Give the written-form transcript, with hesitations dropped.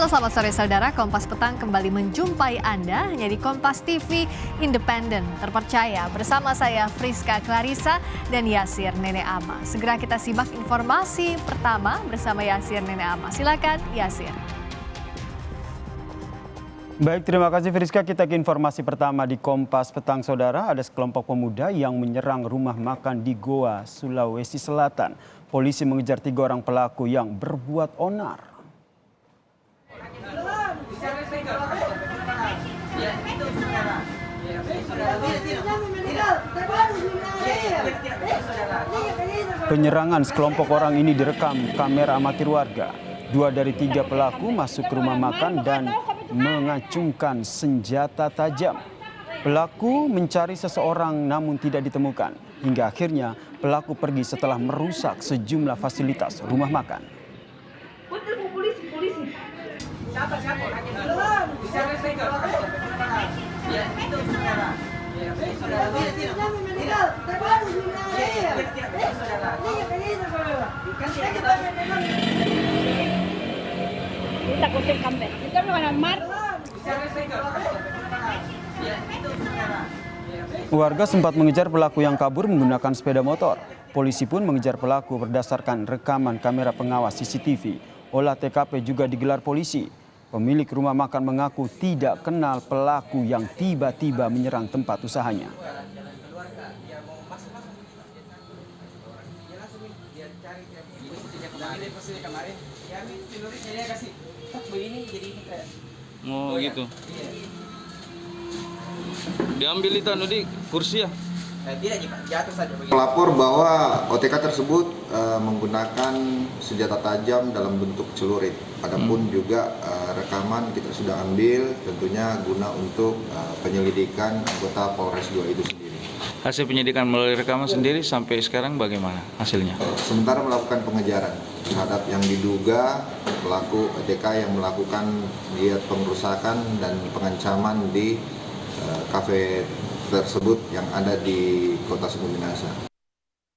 Halo selamat sore saudara, Kompas Petang kembali menjumpai Anda hanya di Kompas TV Independen terpercaya. Bersama saya Friska Clarissa dan Yasir Nenek Ama. Segera kita simak informasi pertama bersama Yasir Nenek Ama. Silakan Yasir. Baik, terima kasih Friska. Kita ke informasi pertama di Kompas Petang saudara. Ada sekelompok pemuda yang menyerang rumah makan di Goa, Sulawesi Selatan. Polisi mengejar 3 orang pelaku yang berbuat onar. Penyerangan sekelompok orang ini direkam kamera amatir warga. 2 dari 3 pelaku masuk ke rumah makan dan mengacungkan senjata tajam. Pelaku mencari seseorang namun tidak ditemukan. Hingga akhirnya pelaku pergi setelah merusak sejumlah fasilitas rumah makan. Warga sempat mengejar pelaku yang kabur menggunakan sepeda motor. Polisi pun mengejar pelaku berdasarkan rekaman kamera pengawas CCTV. Olah TKP juga digelar polisi. Pemilik rumah makan mengaku tidak kenal pelaku yang tiba-tiba menyerang tempat usahanya. Oh gitu. Diambil itu di kursi ya? Pelapor bahwa OTK tersebut menggunakan senjata tajam dalam bentuk celurit. Adapun juga rekaman kita sudah ambil tentunya guna untuk penyelidikan anggota Polres Goa itu sendiri. Hasil penyidikan melalui rekaman sendiri sampai sekarang bagaimana hasilnya? Sementara melakukan pengejaran terhadap yang diduga pelaku OTK yang melakukan giat pengerusakan dan pengancaman di kafe tersebut yang ada di Kota Sumber Minasa.